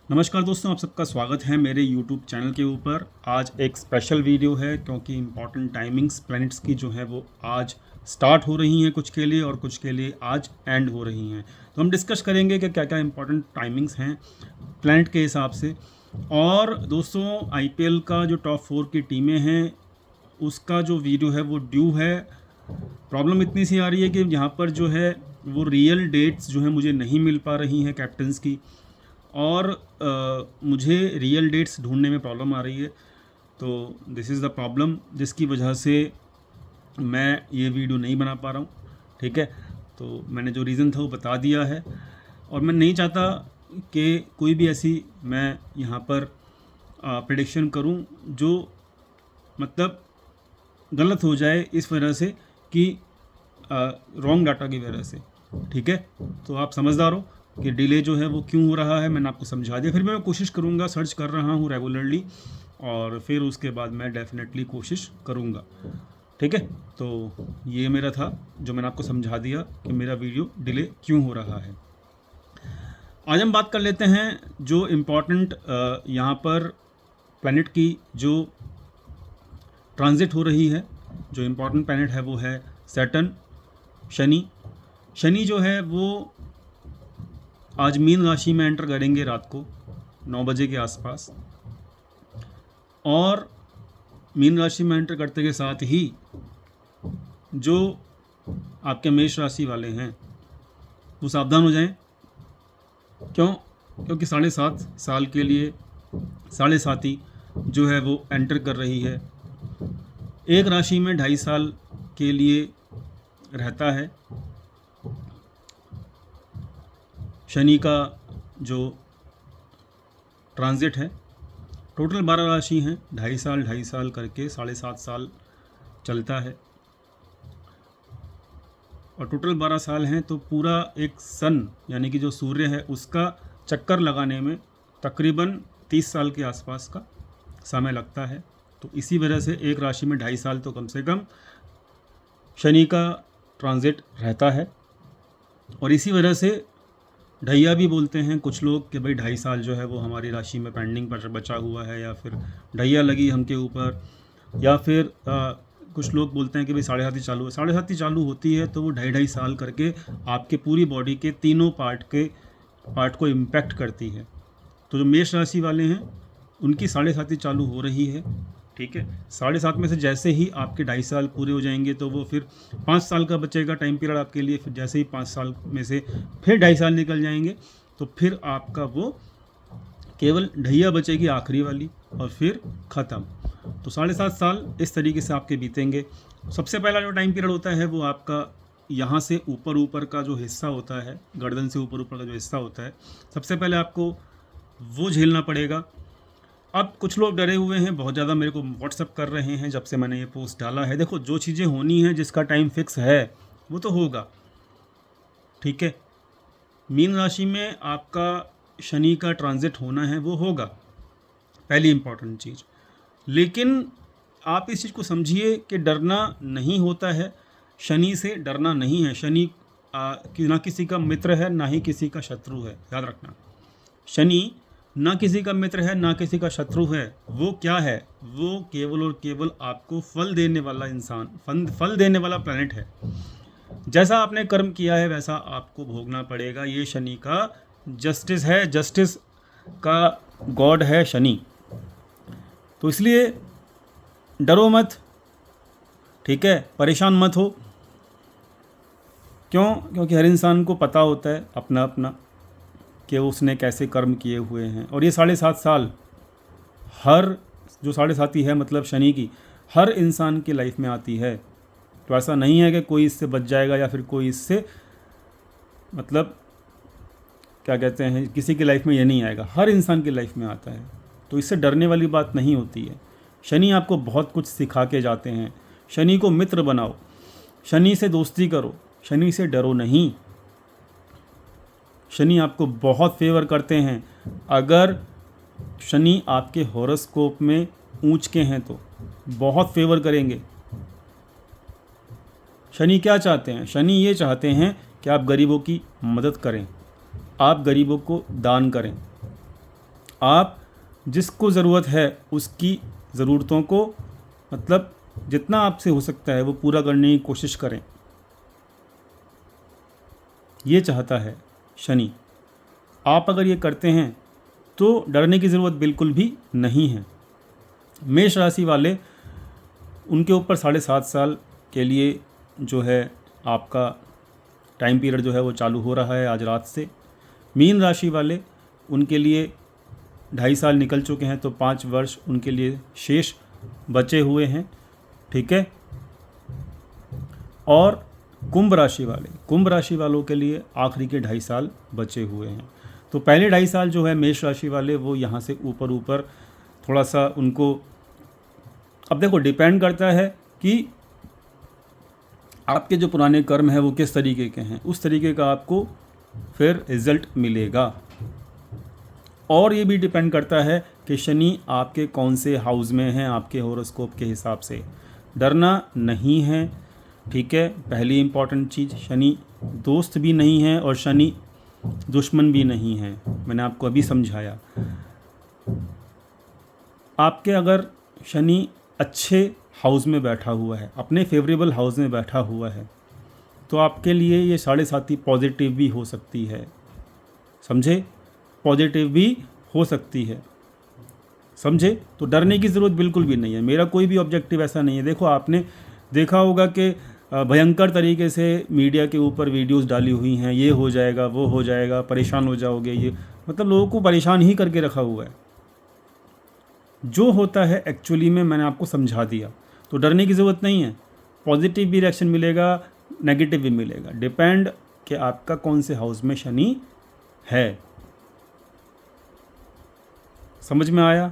नमस्कार दोस्तों, आप सबका स्वागत है मेरे YouTube चैनल के ऊपर। आज एक स्पेशल वीडियो है क्योंकि इम्पॉर्टेंट टाइमिंग्स प्लैनेट्स की जो है वो आज स्टार्ट हो रही हैं कुछ के लिए, और कुछ के लिए आज एंड हो रही हैं। तो हम डिस्कस करेंगे कि क्या क्या इम्पॉर्टेंट टाइमिंग्स हैं प्लैनेट के हिसाब से। और दोस्तों, IPL का जो टॉप 4 की टीमें हैं उसका जो वीडियो है वो ड्यू है। प्रॉब्लम इतनी सी आ रही है कि यहाँ पर जो है वो रियल डेट्स जो है मुझे नहीं मिल पा रही हैं कैप्टन्स की, और मुझे रियल डेट्स ढूंढने में प्रॉब्लम आ रही है। तो दिस इज़ द प्रॉब्लम जिसकी वजह से मैं ये वीडियो नहीं बना पा रहा हूँ। ठीक है, तो मैंने जो रीज़न था वो बता दिया है, और मैं नहीं चाहता कि कोई भी ऐसी मैं यहाँ पर प्रेडिक्शन करूँ जो मतलब गलत हो जाए इस वजह से कि रॉन्ग डाटा की वजह से। ठीक है, तो आप समझदार हो कि डिले जो है वो क्यों हो रहा है, मैंने आपको समझा दिया। फिर मैं कोशिश करूँगा, सर्च कर रहा हूँ रेगुलरली, और फिर उसके बाद मैं डेफिनेटली कोशिश करूँगा। ठीक है, तो ये मेरा था जो मैंने आपको समझा दिया कि मेरा वीडियो डिले क्यों हो रहा है। आज हम बात कर लेते हैं जो इम्पोर्टेंट यहाँ पर प्लैनेट की जो ट्रांजिट हो रही है। जो इम्पोर्टेंट प्लैनेट है वो है सैटर्न, शनि। शनि जो है वो आज मीन राशि में एंटर करेंगे रात को 9 बजे के आसपास, और मीन राशि में एंटर करते के साथ ही जो आपके मेष राशि वाले हैं वो सावधान हो जाएं। क्योंकि 7.5 साल के लिए साढ़े साथी जो है वो एंटर कर रही है। एक राशि में 2.5 साल के लिए रहता है शनि का जो ट्रांजिट है। टोटल 12 राशि हैं, 2.5 साल करके 7.5 साल चलता है, और टोटल 12 साल हैं। तो पूरा एक सन यानी कि जो सूर्य है उसका चक्कर लगाने में तकरीबन 30 साल के आसपास का समय लगता है। तो इसी वजह से एक राशि में 2.5 साल तो कम से कम शनि का ट्रांजिट रहता है, और इसी वजह से ढैया भी बोलते हैं कुछ लोग कि भाई 2.5 साल जो है वो हमारी राशि में पेंडिंग पर बचा हुआ है, या फिर ढैया लगी हमके ऊपर, या फिर कुछ लोग बोलते हैं कि भाई 7.5 चालू है। 7.5 चालू होती है तो वो 2.5 साल करके आपके पूरी बॉडी के तीनों पार्ट को इम्पैक्ट करती है। तो जो मेष राशि वाले हैं उनकी 7.5 चालू हो रही है। ठीक है, 7.5 में से जैसे ही आपके 2.5 साल पूरे हो जाएंगे तो वो फिर 5 साल का बचेगा टाइम पीरियड आपके लिए। फिर जैसे ही 5 साल में से फिर 2.5 साल निकल जाएंगे तो फिर आपका वो केवल ढैया बचेगी आखिरी वाली, और फिर ख़त्म। तो 7.5 साल इस तरीके से आपके बीतेंगे। सबसे पहला जो टाइम पीरियड होता है वो आपका यहाँ से ऊपर का जो हिस्सा होता है, गर्दन से ऊपर का जो हिस्सा होता है, सबसे पहले आपको वो झेलना पड़ेगा। अब कुछ लोग डरे हुए हैं, बहुत ज़्यादा मेरे को व्हाट्सअप कर रहे हैं जब से मैंने ये पोस्ट डाला है। देखो, जो चीज़ें होनी हैं, जिसका टाइम फिक्स है वो तो होगा। ठीक है, मीन राशि में आपका शनि का ट्रांजिट होना है, वो होगा, पहली इंपॉर्टेंट चीज़। लेकिन आप इस चीज़ को समझिए कि डरना नहीं होता है, शनि से डरना नहीं है। शनि ना किसी का मित्र है, ना ही किसी का शत्रु है, याद रखना। शनि ना किसी का मित्र है, ना किसी का शत्रु है। वो क्या है? वो केवल और केवल आपको फल देने वाला फल देने वाला प्लैनेट है। जैसा आपने कर्म किया है वैसा आपको भोगना पड़ेगा। ये शनि का जस्टिस है, जस्टिस का गॉड है शनि। तो इसलिए डरो मत, ठीक है, परेशान मत हो। क्योंकि हर इंसान को पता होता है अपना अपना कि उसने कैसे कर्म किए हुए हैं। और ये 7.5 साल हर जो 7.5 है मतलब शनि की, हर इंसान की लाइफ में आती है। तो ऐसा नहीं है कि कोई इससे बच जाएगा, या फिर कोई इससे मतलब क्या कहते हैं, किसी की लाइफ में ये नहीं आएगा। हर इंसान की लाइफ में आता है, तो इससे डरने वाली बात नहीं होती है। शनि आपको बहुत कुछ सिखा के जाते हैं। शनि को मित्र बनाओ, शनि से दोस्ती करो, शनि से डरो नहीं। शनि आपको बहुत फेवर करते हैं। अगर शनि आपके हॉरोस्कोप में ऊंच के हैं तो बहुत फेवर करेंगे। शनि क्या चाहते हैं? शनि ये चाहते हैं कि आप गरीबों की मदद करें, आप गरीबों को दान करें। आप जिसको ज़रूरत है उसकी ज़रूरतों को मतलब जितना आपसे हो सकता है वो पूरा करने की कोशिश करें, ये चाहता है शनि। आप अगर ये करते हैं तो डरने की ज़रूरत बिल्कुल भी नहीं है। मेष राशि वाले, उनके ऊपर 7.5 साल के लिए जो है आपका टाइम पीरियड जो है वो चालू हो रहा है आज रात से। मीन राशि वाले, उनके लिए 2.5 साल निकल चुके हैं, तो 5 वर्ष उनके लिए शेष बचे हुए हैं, ठीक है। और कुंभ राशि वालों के लिए आखिरी के 2.5 साल बचे हुए हैं। तो पहले 2.5 साल जो है मेष राशि वाले वो यहाँ से ऊपर थोड़ा सा उनको, अब देखो डिपेंड करता है कि आपके जो पुराने कर्म हैं वो किस तरीके के हैं, उस तरीके का आपको फिर रिजल्ट मिलेगा। और ये भी डिपेंड करता है कि शनि आपके कौन से हाउस में हैं आपके हॉरोस्कोप के हिसाब से। डरना नहीं है, ठीक है। पहली इम्पॉर्टेंट चीज़, शनि दोस्त भी नहीं है और शनि दुश्मन भी नहीं है, मैंने आपको अभी समझाया। आपके अगर शनि अच्छे हाउस में बैठा हुआ है, अपने फेवरेबल हाउस में बैठा हुआ है, तो आपके लिए ये 7.5 पॉजिटिव भी हो सकती है, समझे, पॉजिटिव भी हो सकती है, समझे। तो डरने की ज़रूरत बिल्कुल भी नहीं है, मेरा कोई भी ऑब्जेक्टिव ऐसा नहीं है। देखो आपने देखा होगा कि भयंकर तरीके से मीडिया के ऊपर वीडियोस डाली हुई हैं, ये हो जाएगा वो हो जाएगा, परेशान हो जाओगे, ये मतलब लोगों को परेशान ही करके रखा हुआ है। जो होता है एक्चुअली में मैंने आपको समझा दिया, तो डरने की ज़रूरत नहीं है। पॉजिटिव भी रिएक्शन मिलेगा, नेगेटिव भी मिलेगा, डिपेंड कि आपका कौन से हाउस में शनि है। समझ में आया,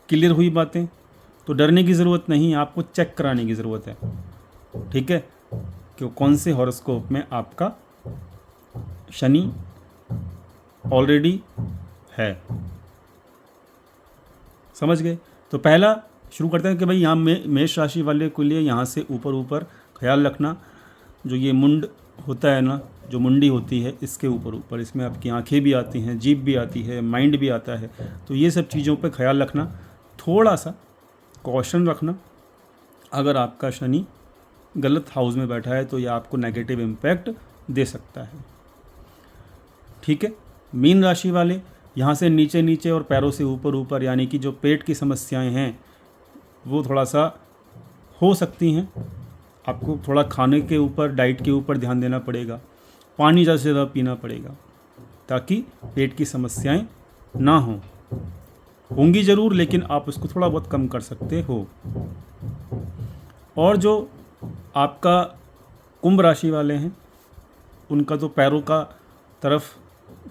क्लियर हुई बातें। तो डरने की ज़रूरत नहीं, आपको चेक कराने की ज़रूरत है, ठीक है, कि कौन से हॉरोस्कोप में आपका शनि ऑलरेडी है। समझ गए। तो पहला शुरू करते हैं कि भाई यहाँ मेष राशि वाले के लिए यहाँ से ऊपर ख्याल रखना, जो ये मुंड होता है ना, जो मुंडी होती है, इसके ऊपर इसमें आपकी आंखें भी आती हैं, जीभ भी आती है, माइंड भी आता है, तो ये सब चीज़ों पे ख्याल रखना, थोड़ा सा कॉशन रखना। अगर आपका शनि गलत हाउस में बैठा है तो ये आपको नेगेटिव इम्पैक्ट दे सकता है, ठीक है। मीन राशि वाले, यहाँ से नीचे और पैरों से ऊपर यानी कि जो पेट की समस्याएं हैं वो थोड़ा सा हो सकती हैं। आपको थोड़ा खाने के ऊपर, डाइट के ऊपर ध्यान देना पड़ेगा, पानी ज़्यादा से ज़्यादा पीना पड़ेगा ताकि पेट की समस्याएं ना होंगी ज़रूर, लेकिन आप उसको थोड़ा बहुत कम कर सकते हो। और जो आपका कुंभ राशि वाले हैं, उनका तो पैरों का तरफ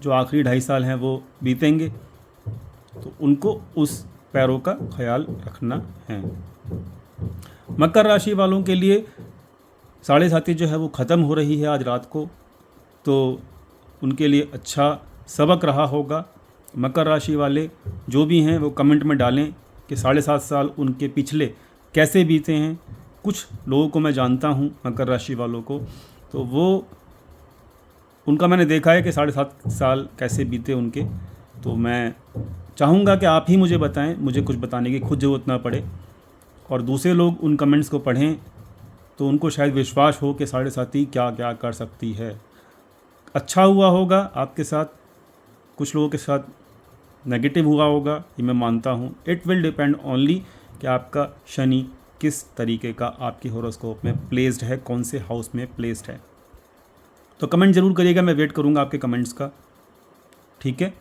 जो आखिरी 2.5 साल हैं वो बीतेंगे, तो उनको उस पैरों का ख्याल रखना है। मकर राशि वालों के लिए 7.5 जो है वो ख़त्म हो रही है आज रात को, तो उनके लिए अच्छा सबक रहा होगा। मकर राशि वाले जो भी हैं वो कमेंट में डालें कि 7.5 साल उनके पिछले कैसे बीते हैं। कुछ लोगों को मैं जानता हूँ मकर राशि वालों को, तो वो उनका मैंने देखा है कि 7.5 साल कैसे बीते उनके। तो मैं चाहूँगा कि आप ही मुझे बताएं, मुझे कुछ बताने की खुद ज़रूरत ना पड़े, और दूसरे लोग उन कमेंट्स को पढ़ें तो उनको शायद विश्वास हो कि 7.5 क्या क्या कर सकती है। अच्छा हुआ होगा आपके साथ, कुछ लोगों के साथ नेगेटिव हुआ होगा, ये मैं मानता हूँ। इट विल डिपेंड ओनली कि आपका शनि किस तरीके का आपके हॉरोस्कोप में प्लेस्ड है, कौन से हाउस में प्लेस्ड है। तो कमेंट ज़रूर करिएगा, मैं वेट करूँगा आपके कमेंट्स का, ठीक है।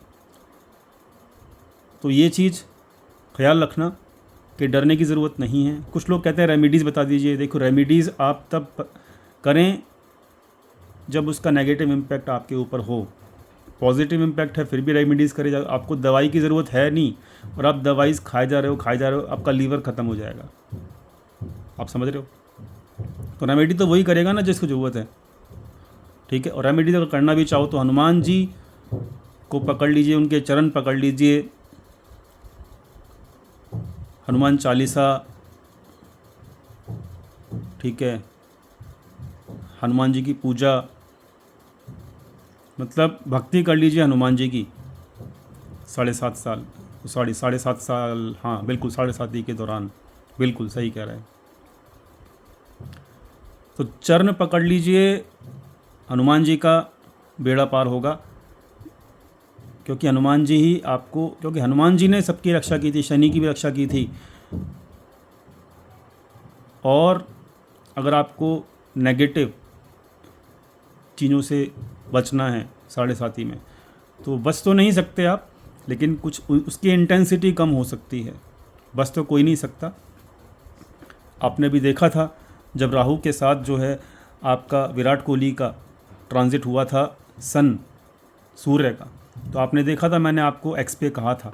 तो ये चीज़ ख्याल रखना कि डरने की ज़रूरत नहीं है। कुछ लोग कहते हैं रेमेडीज़ बता दीजिए। देखो, रेमेडीज़ आप तब करें जब उसका नेगेटिव इम्पैक्ट आपके ऊपर हो। पॉजिटिव इम्पैक्ट है फिर भी रेमेडीज़ करे जा, आपको दवाई की ज़रूरत है नहीं और आप दवाई खाए जा रहे हो, आपका लीवर ख़त्म हो जाएगा। आप समझ रहे हो। तो रेमेडी तो वही करेगा ना जिसको ज़रूरत है, ठीक है। और रेमेडी अगर करना भी चाहो तो हनुमान जी को पकड़ लीजिए, उनके चरण पकड़ लीजिए, हनुमान चालीसा, ठीक है, हनुमान जी की पूजा, मतलब भक्ति कर लीजिए हनुमान जी की, 7.5 साल, सॉरी 7.5 साल, हाँ बिल्कुल 7.5 के दौरान, बिल्कुल सही कह रहे हैं। तो चरण पकड़ लीजिए, हनुमान जी का बेड़ा पार होगा, क्योंकि हनुमान जी ही आपको, क्योंकि हनुमान जी ने सबकी रक्षा की थी, शनि की भी रक्षा की थी। और अगर आपको नेगेटिव चीज़ों से बचना है 7.5 में, तो बच तो नहीं सकते आप, लेकिन कुछ उसकी इंटेंसिटी कम हो सकती है। बच तो कोई नहीं सकता। आपने भी देखा था जब राहु के साथ जो है आपका विराट कोहली का ट्रांजिट हुआ था सन सूर्य का, तो आपने देखा था, मैंने आपको एक्स पे कहा था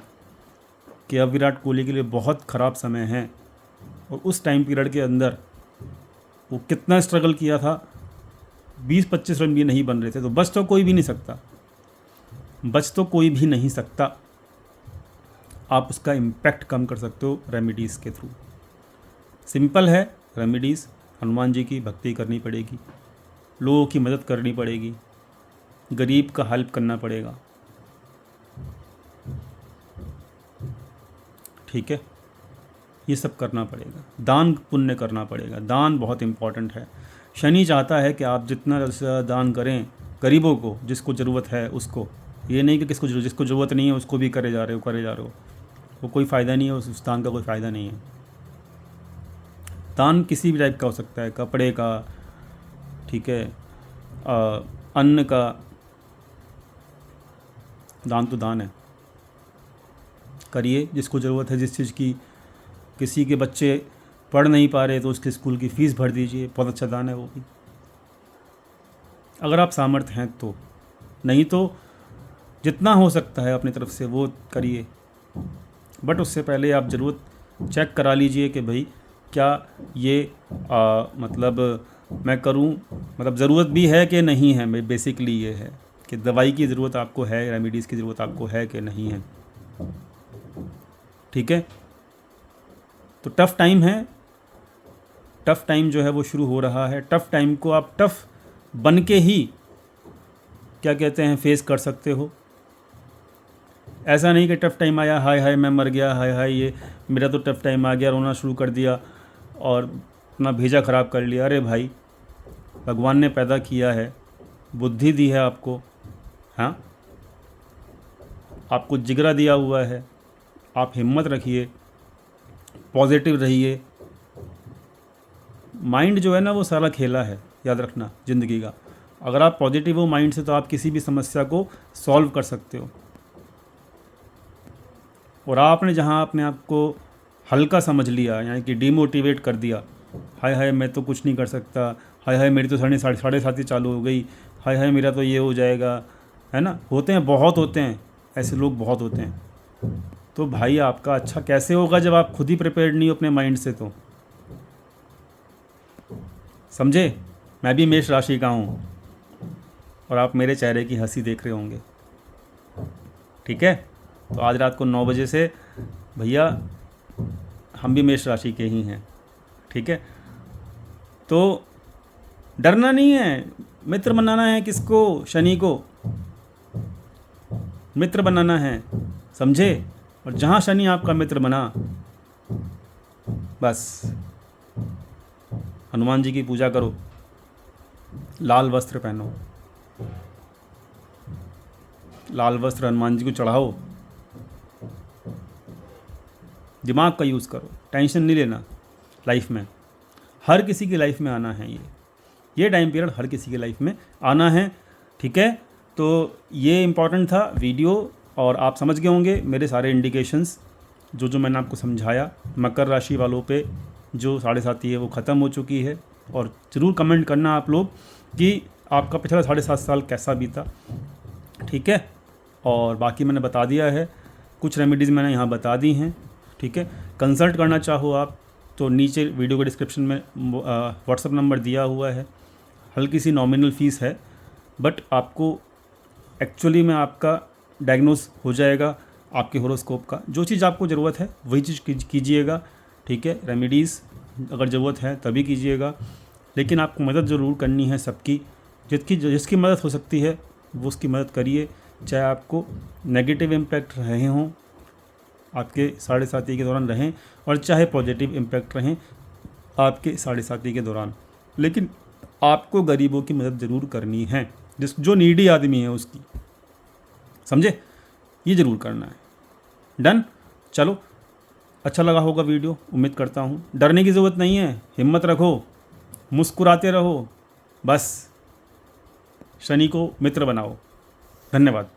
कि अब विराट कोहली के लिए बहुत ख़राब समय है। और उस टाइम पीरियड के अंदर वो कितना स्ट्रगल किया था, 20-25 रन भी नहीं बन रहे थे। तो बच तो कोई भी नहीं सकता, बच तो कोई भी नहीं सकता। आप उसका इम्पैक्ट कम कर सकते हो रेमिडीज़ के थ्रू। सिंपल है रेमिडीज़, हनुमान जी की भक्ति करनी पड़ेगी, लोगों की मदद करनी पड़ेगी, गरीब का हेल्प करना पड़ेगा, ठीक है, ये सब करना पड़ेगा। दान पुण्य करना पड़ेगा, दान बहुत इम्पॉर्टेंट है। शनि चाहता है कि आप जितना दान करें गरीबों को, जिसको ज़रूरत है उसको, ये नहीं कि जिसको ज़रूरत नहीं है उसको भी करे जा रहे हो, वो कोई फ़ायदा नहीं है, उस दान का कोई फ़ायदा नहीं है। दान किसी भी टाइप का हो सकता है, कपड़े का, ठीक है, अन्न का, दान तो दान है, करिए जिसको ज़रूरत है जिस चीज़ की। किसी के बच्चे पढ़ नहीं पा रहे तो उसके स्कूल की फ़ीस भर दीजिए, बहुत अच्छा दान है वो भी, अगर आप सामर्थ्य हैं तो। नहीं तो जितना हो सकता है अपनी तरफ से वो करिए, बट उससे पहले आप ज़रूरत चेक करा लीजिए कि भाई क्या ये मतलब मैं करूं, मतलब ज़रूरत भी है कि नहीं है। बेसिकली ये है कि दवाई की ज़रूरत आपको है, रेमेडीज़ की ज़रूरत आपको है कि नहीं है, ठीक है। तो टफ़ टाइम है, टफ़ टाइम जो है वो शुरू हो रहा है। टफ़ टाइम को आप टफ़ बन के ही क्या कहते हैं फेस कर सकते हो। ऐसा नहीं कि टफ़ टाइम आया, हाय हाय मैं मर गया, हाय हाय ये मेरा तो टफ़ टाइम आ गया, रोना शुरू कर दिया और अपना भेजा ख़राब कर लिया। अरे भाई, भगवान ने पैदा किया है, बुद्धि दी है आपको, हाँ, आपको जिगरा दिया हुआ है, आप हिम्मत रखिए, पॉजिटिव रहिए। माइंड जो है ना वो सारा खेला है, याद रखना ज़िंदगी का। अगर आप पॉजिटिव हो माइंड से तो आप किसी भी समस्या को सॉल्व कर सकते हो। और आपने जहाँ अपने आप को हल्का समझ लिया, यानी कि डिमोटिवेट कर दिया, हाय हाय मैं तो कुछ नहीं कर सकता, हाय हाय मेरी तो 7.5 चालू हो गई, हाय हाय मेरा तो ये हो जाएगा, है ना, होते हैं, बहुत होते हैं ऐसे लोग, बहुत होते हैं। तो भाई आपका अच्छा कैसे होगा जब आप खुद ही प्रिपेयर्ड नहीं हो अपने माइंड से, तो समझे। मैं भी मेष राशि का हूँ और आप मेरे चेहरे की हंसी देख रहे होंगे, ठीक है। तो आज रात को 9 बजे से भैया हम भी मेष राशि के ही हैं, ठीक है। तो डरना नहीं है, मित्र बनाना है किसको, शनि को मित्र बनाना है, समझे। और जहाँ शनि आपका मित्र बना, बस हनुमान जी की पूजा करो, लाल वस्त्र पहनो, लाल वस्त्र हनुमान जी को चढ़ाओ, दिमाग का यूज़ करो, टेंशन नहीं लेना लाइफ में। हर किसी की लाइफ में आना है, ये टाइम पीरियड हर किसी की लाइफ में आना है, ठीक है। तो ये इम्पॉर्टेंट था वीडियो, और आप समझ गए होंगे मेरे सारे इंडिकेशंस जो मैंने आपको समझाया। मकर राशि वालों पे जो 7.5 है वो ख़त्म हो चुकी है। और ज़रूर कमेंट करना आप लोग कि आपका पिछला 7.5 साल कैसा बीता, ठीक है। और बाकी मैंने बता दिया है, कुछ रेमेडीज़ मैंने यहाँ बता दी हैं, ठीक है। कंसल्ट करना चाहो आप तो नीचे वीडियो के डिस्क्रिप्शन में व्हाट्सअप नंबर दिया हुआ है। हल्की सी नॉमिनल फ़ीस है, बट आपको एक्चुअली में आपका डायग्नोस हो जाएगा आपके होरोस्कोप का। जो चीज़ आपको ज़रूरत है वही चीज़ कीजिएगा, ठीक है। रेमेडीज़ अगर ज़रूरत है तभी कीजिएगा, लेकिन आपको मदद ज़रूर करनी है सबकी, जिसकी मदद हो सकती है वो उसकी मदद करिए। चाहे आपको नेगेटिव इम्पैक्ट रहे हों आपके साढ़े साथी के दौरान रहें, और चाहे पॉजिटिव इम्पैक्ट रहें आपके साढ़े साथी के दौरान, लेकिन आपको गरीबों की मदद ज़रूर करनी है, जो नीडी आदमी है उसकी, समझे, ये ज़रूर करना है। डन। चलो, अच्छा लगा होगा वीडियो, उम्मीद करता हूँ। डरने की ज़रूरत नहीं है, हिम्मत रखो, मुस्कुराते रहो, बस शनि को मित्र बनाओ। धन्यवाद।